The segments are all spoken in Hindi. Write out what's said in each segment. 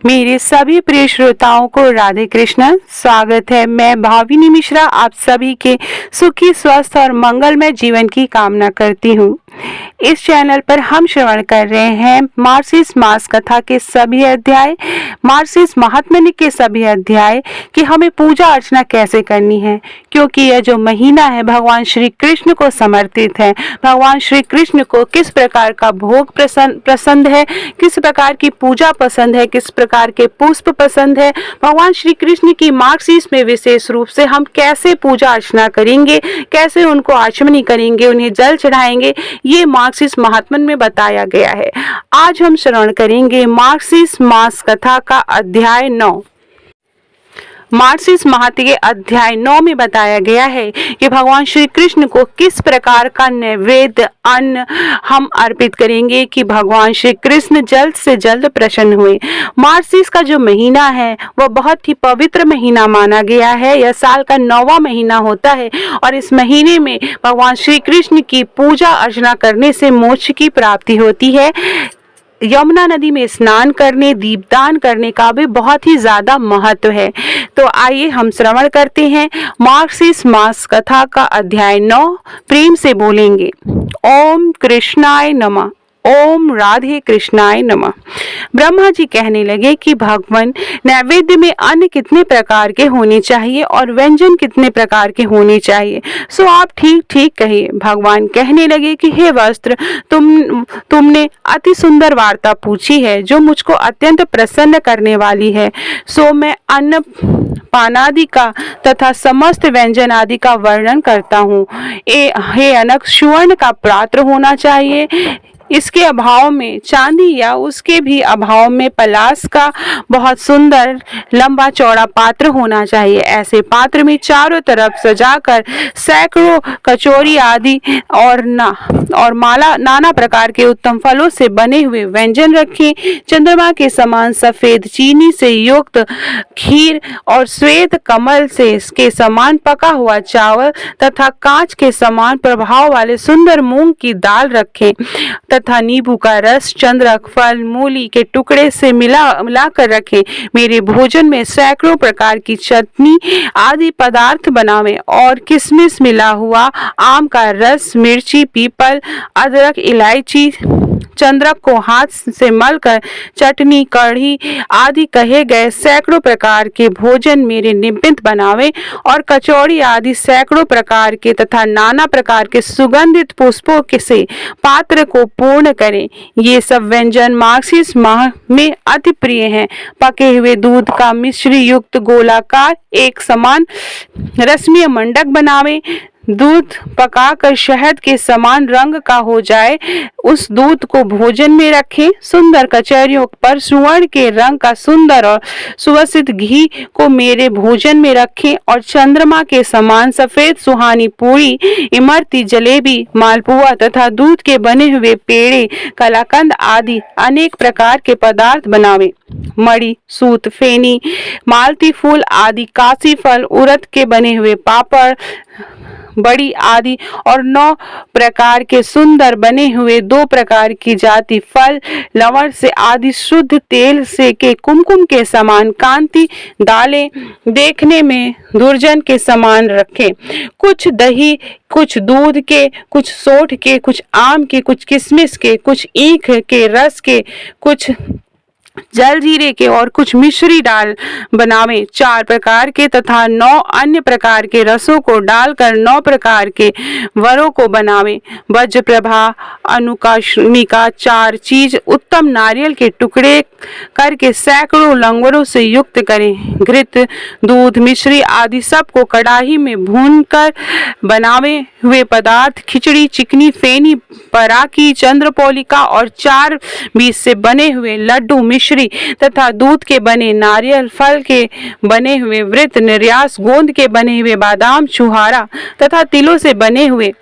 मेरे सभी प्रिय श्रोताओं को राधे कृष्ण। स्वागत है। मैं भाविनी मिश्रा आप सभी के सुखी स्वस्थ और मंगलमय जीवन की कामना करती हूँ। इस चैनल पर हम श्रवण कर रहे हैं मार्गशीर्ष मास कथा के सभी अध्याय, मार्गशीर्ष महात्म्य के सभी अध्याय कि हमें पूजा अर्चना कैसे करनी है, क्योंकि यह जो महीना है भगवान श्री कृष्ण को समर्पित है। भगवान श्री कृष्ण को किस प्रकार का भोग पसंद है, किस प्रकार की पूजा पसंद है, किस प्रकार के पुष्प पसंद है, भगवान श्री कृष्ण की मार्गशीर्ष में विशेष रूप से हम कैसे पूजा अर्चना करेंगे, कैसे उनको आचमनी करेंगे, उन्हें जल चढ़ाएंगे, ये मार्गशीर्ष महात्म्य में बताया गया है। आज हम श्रवण करेंगे मार्गशीर्ष मास कथा का अध्याय 9। मार्गशीर्ष महात्म्य के अध्याय 9 में बताया गया है कि भगवान श्री कृष्ण को किस प्रकार का नैवेद्य अन्न हम अर्पित करेंगे कि भगवान श्री कृष्ण जल्द से जल्द प्रसन्न हुए। मार्गशीर्ष का जो महीना है वह बहुत ही पवित्र महीना माना गया है। यह साल का 9वां महीना होता है और इस महीने में भगवान श्री कृष्ण की पूजा अर्चना करने से मोक्ष की प्राप्ति होती है। यमुना नदी में स्नान करने, दीपदान करने का भी बहुत ही ज्यादा महत्व है। तो आइए हम श्रवण करते हैं मार्गशीर्ष मास कथा का अध्याय 9। प्रेम से बोलेंगे ओम कृष्णाय नमः, ओम राधे कृष्णाय नमः। ब्रह्मा जी कहने लगे कि भगवान नैवेद्य में अन्न कितने प्रकार के होने चाहिए और व्यंजन कितने प्रकार के होने चाहिए। सो आप ठीक ठीक कहिए। भगवान कहने लगे कि हे वस्त्र, तुमने अति सुंदर वार्ता पूछी है जो मुझको अत्यंत प्रसन्न करने वाली है। सो मैं अन्न पानादि का तथा समस्त व्यंजन आदि का वर्णन करता हूँ। हे अनक, सुवर्ण का पात्र होना चाहिए। इसके अभाव में चांदी या उसके भी अभाव में पलाश का बहुत सुंदर लंबा चौड़ा पात्र होना चाहिए। ऐसे पात्र में चारों तरफ सजाकर सैकड़ों कचौरी आदि और नाना प्रकार के उत्तम फलों से बने हुए व्यंजन रखें। चंद्रमा के समान सफेद चीनी से युक्त खीर और श्वेत कमल से के समान पका हुआ चावल तथा कांच के समान प्रभाव वाले सुंदर मूंग की दाल रखें तथा नींबू का रस, चंद्रक फल, मूली के टुकड़े से मिलाकर रखें। मेरे भोजन में सैकड़ों प्रकार की चटनी आदि पदार्थ बनावें और किशमिश मिला हुआ, आम का रस, मिर्ची, पीपल, अदरक, इलायची, चंद्रक को हाथ से मलकर चटनी, कढ़ी आदि कहे गए सैकड़ों प्रकार के भोजन मेरे निमित्त बनावें और कचौड़ी आदि सैकड़ों प्रकार के तथा नाना प्रकार के सुगंधित पुष्पों के से पात्र को पूर्ण करें। ये सब व्यंजन मार्गशीर्ष माह में अति प्रिय हैं। पके हुए दूध का मिश्री युक्त गोलाकार एक समान रश्मीय मंडक बनावें। दूध पकाकर शहद के समान रंग का हो जाए, उस दूध को भोजन में रखें। सुंदर कचौरियों पर सुवर्ण के रंग का सुंदर और सुवासित घी को मेरे भोजन में रखें और चंद्रमा के समान सफेद सुहानी पूरी, इमरती, जलेबी, मालपुआ तथा दूध के बने हुए पेड़े, कलाकंद आदि अनेक प्रकार के पदार्थ बनावें। मड़ी, सूत, फेनी, मालती फूल आदि, काशी फल, उड़द के बने हुए पापड़, बड़ी आदि और 9 प्रकार के सुंदर बने हुए 2 प्रकार की जाति फल, लवण से आदि शुद्ध तेल से के कुमकुम के समान कांति दालें देखने में दुर्जन के समान रखें। कुछ दही, कुछ दूध के, कुछ सोंठ के, कुछ आम के, कुछ किशमिश के, कुछ ईख के रस के, कुछ जल जीरे के और कुछ मिश्री डाल बनावें। 4 प्रकार के तथा 9 अन्य प्रकार के रसों को डालकर 9 प्रकार के वरों को बनावें। वज्र प्रभा, अनुकाशनिका 4 चीज उत्तम नारियल के टुकड़े करके सैकड़ों लंगरों से युक्त करें। घृत, दूध, मिश्री आदि सब को कड़ाही में भूनकर बनावे हुए पदार्थ, खिचड़ी, चिकनी, फेनी, पराकी, चंद्रपोलिका और 4 बीज से बने हुए लड्डू, मिश्री तथा दूध के बने नारियल, फल के बने हुए वृत, निर्यास, गोंद के बने हुए बादाम, छुहारा तथा तिलों से बने हुए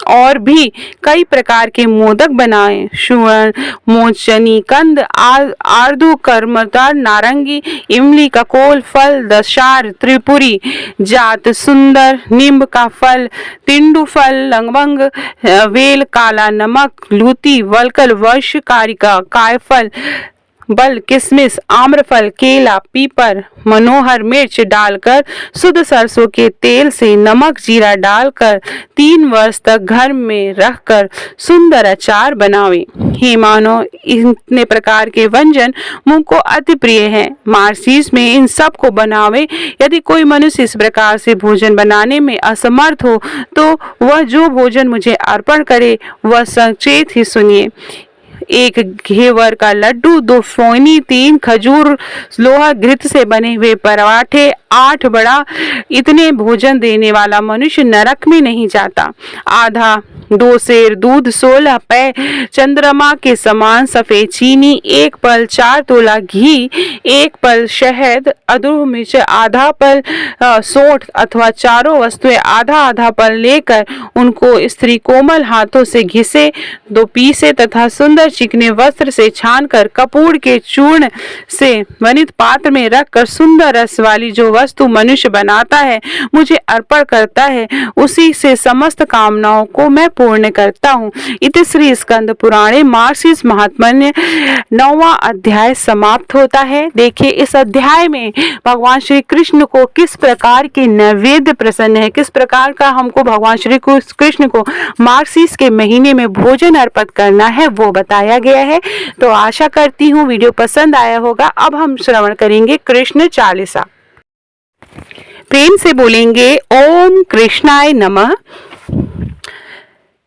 और भी कई प्रकार के मोदक बनाएं। सुवर्ण, मोचनी, कंद, आर्दू, कर्मदार, नारंगी, इमली, ककोल फल, दशार, त्रिपुरी जात, सुंदर, नींब का फल, तिंडू फल, लंगवंग, वेल, काला नमक, लूती, वलकल, वर्ष, कारिका, कायफल, बल, किशमिश, आम्रफल, केला, पीपर, मनोहर मिर्च डालकर शुद्ध सरसों के तेल से नमक जीरा डालकर 3 वर्ष तक घर में रखकर सुंदर अचार बनावे। हे मानो, इतने प्रकार के व्यंजन मुंह को अति प्रिय हैं। मार्गशीर्ष में इन सब को बनावे। यदि कोई मनुष्य इस प्रकार से भोजन बनाने में असमर्थ हो तो वह जो भोजन मुझे अर्पण करे वह सचेत ही सुनिए। 1 घेवर का लड्डू, 2 फोनी, 3 खजूर, लोहा घृत से बने हुए पराठे, 8 बड़ा। इतने भोजन देने वाला मनुष्य नरक में नहीं जाता। आधा 2 सेर दूध, 16 पै चंद्रमा के समान सफेद चीनी, 1 पल 4 तोला घी, 1 पल शहद, अदरक मिर्च, आधा पल सोंठ अथवा चारों वस्तुएं आधा आधा पल लेकर उनको स्त्री कोमल हाथों से घिसे, 2 पीसे तथा सुंदर चिकने वस्त्र से छानकर कपूर के चूर्ण से वनित पात्र में रखकर सुंदर रस वाली जो वस्तु मनुष्य बनाता है मुझे अर्पण करता है, उसी से समस्त कामनाओं को मैं पूर्ण करता हूँ। इति श्री स्कंद पुराणे मार्गशीर्ष महात्म्य 9वां अध्याय समाप्त होता है। देखिए इस अध्याय में भगवान श्री कृष्ण को किस प्रकार के नैवेद्य प्रसन्न है, किस प्रकार का हमको भगवान श्री कृष्ण को मार्गशीर्ष के महीने में भोजन अर्पित करना है वो बताया गया है। तो आशा करती हूँ वीडियो पसंद आया होगा। अब हम श्रवण करेंगे कृष्ण चालीसा। प्रेम से बोलेंगे ओम कृष्णाय नमः।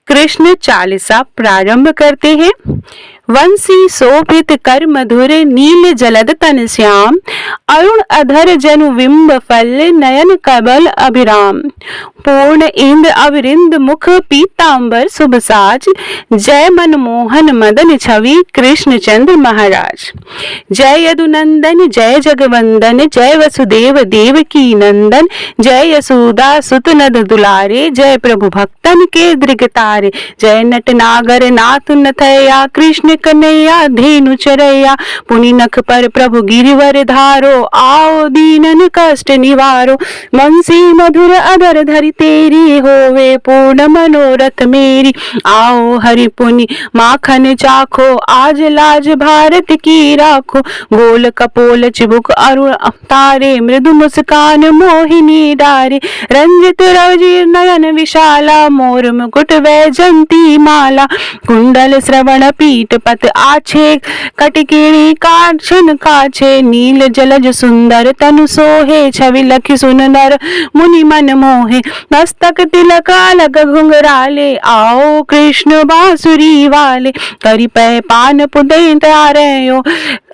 कृष्ण चालीसा प्रारंभ करते हैं। वंशी शोभित कर मधुर नील जलद तन श्याम, अरुण अधर जनु बिंब फल नयन कबल अभिराम। पूर्ण इंद्र अविरिंद मुख पीतांबर शुभ साज, जय मनमोहन मदन छवि कृष्ण चंद्र महाराज। जय यदुनंदन जय जगवंदन, जय वसुदेव देवकी नंदन, जय यशोदा सुत नद दुलारे, जय प्रभु भक्तन के दृगतारे। जय नट नागर नाथ नथया, कृष्ण कन्हैया धेनु चरैया। पुनि नख पर प्रभु गिरिवर धारो, आओ दीनन कष्ट निवारो। बंसी मधुर अधर धरि तेरी, होवे पूर्ण मनोरथ मेरी। आओ हरि पुनि माखन चाखो, आज लाज भारत की राखो। गोल कपोल चिबुक अरुण तारे, मृदु मुस्कान मोहिनी डारे। रंजित रवजी नयन विशाला, मोर मुकुट वैजंती माला। कुंडल श्रवण पीठ पत आछे, कटकिणी कांचन काछे। नील जलज सुंदर तनु सोहे, छवि लखि सुंदर मुनि मन मोहे। मस्तक तिलक अलग घुंघराले, आओ कृष्ण बांसुरी वाले। करि पै पान पुदै तारयो,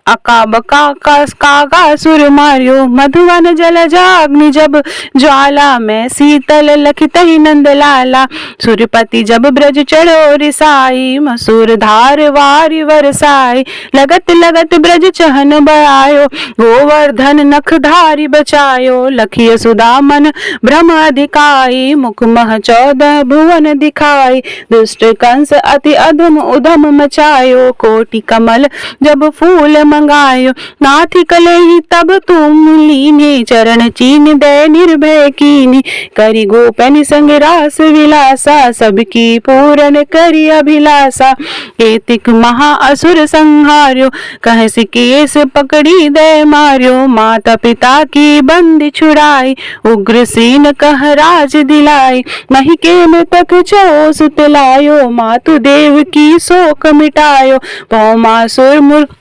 अका बका कागा सुर मार्यो। मधुवन जल जाग्नि जब ज्वाला, में शीतल लखित नंद लाला। सुरपति जब ब्रज चढ़ो रिसाई, मसूर धार वारि वरसाई। लगत लगत ब्रज चहन बड़ायो, गोवर्धन नख धारी बचायो। लखिय सुदा मन भ्रम अधिकाई, मुख मह 14 भुवन दिखाई। दुष्ट कंस अति अधम उधम मचायो, कोटि कमल जब फूल मंगायो। नाथि कलेहि तब तुम लीने, चरण चीन दे निर्भय कीनी। करि गोपन संग रास विलासा, सबकी पूरन करि अभिलाषा। एतिक महा असुर संहार्यो, कहसि केस पकड़ी दे मार्यो। माता पिता की बंदी छुड़ाई, उग्र सेन कह राज दिलाई। मही के मृतक चो सुत लायो, मातु देव की शोक मिटायो। भौमासुर मूर्ख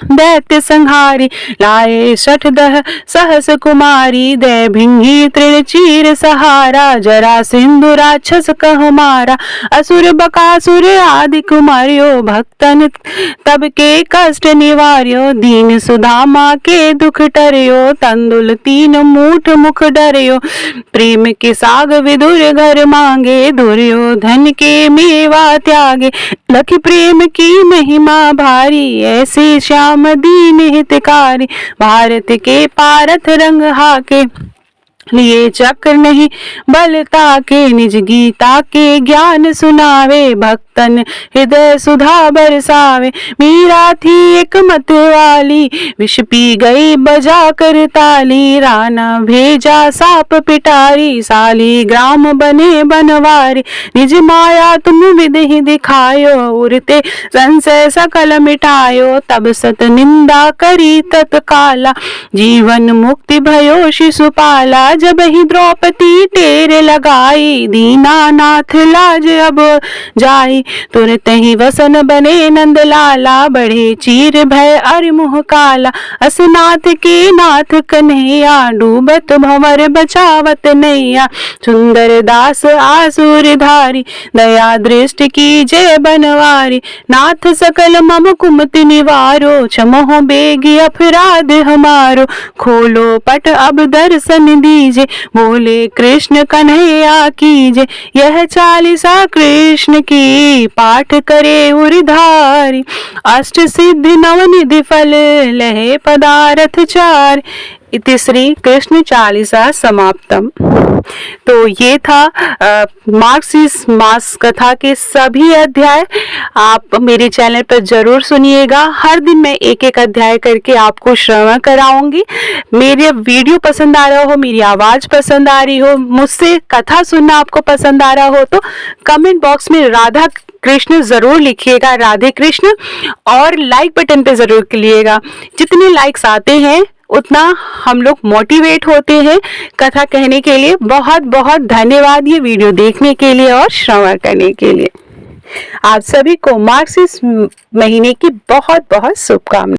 दैत्य संहारी, लाए 60 सहस कुमारी। दे भिंगी तृण चीर सहारा, जरा सिंधु राक्षस कह मारा। असुर बकासुर आदि कुमारियो, भक्तन तब के कष्ट निवार्यो। दीन सुदामा के दुख टरियो, तंदुल 3 मूठ मुख डरियो। प्रेम के साग विदुर घर मांगे, दुर्योधन के मेवा त्यागे। लखि प्रेम की महिमा भारी, ऐसे श्याम दीन हितकारी। भारत के पारथ रंग हाके, ये चक्र नहीं बलता के निज गीता के ज्ञान सुनावे, भक्तन हृदय सुधा बरसावे। मीरा थी एक मत वाली, विष पी गई बजा कर ताली, राना भेजा साप पिटारी, साली ग्राम बने बनवारी। निज माया तुम विधि दिखायो, उरते संशय सकल मिटायो, तब सत निंदा करी तत्काला, जीवन मुक्ति भयो शिशुपाला। जब ही द्रौपदी टेर लगाई, दीनानाथ लाज अब जाई, तुरत ही वसन बने नंद लाला, बढ़े चीर भय अरि मुह काला। असनाथ के नाथ कन्हैया, डूबत भंवर बचावत नैया, सुंदर दास आसुर धारी, दया दृष्टि की जय बनवारी। नाथ सकल मम कुमति निवारो, क्षमहो बेगी अपराध हमारो, खोलो पट अब दर्शन दीजे, बोले कृष्ण कन्हैया कीजे। यह चालीसा कृष्ण की, पाठ करे उरधारी, अष्ट सिद्धि नवनिधि फल, लहे पदारथ चार। इति श्री कृष्ण चालीसा समाप्तम। तो ये था मार्क्सिस्ट मास कथा के सभी अध्याय। आप मेरे चैनल पर जरूर सुनिएगा, हर दिन मैं एक एक अध्याय करके आपको श्रवण कराऊंगी। मेरे वीडियो पसंद आ रहा हो, मेरी आवाज पसंद आ रही हो, मुझसे कथा सुनना आपको पसंद आ रहा हो, तो कमेंट बॉक्स में राधा कृष्ण जरूर लिखिएगा, राधे कृष्ण, और लाइक बटन पे जरूर क्लिकिएगा। जितने लाइक्स आते हैं उतना हम लोग मोटिवेट होते हैं कथा कहने के लिए। बहुत बहुत धन्यवाद ये वीडियो देखने के लिए और श्रवण करने के लिए। आप सभी को मार्क्सिस्ट महीने की बहुत बहुत शुभकामनाएं।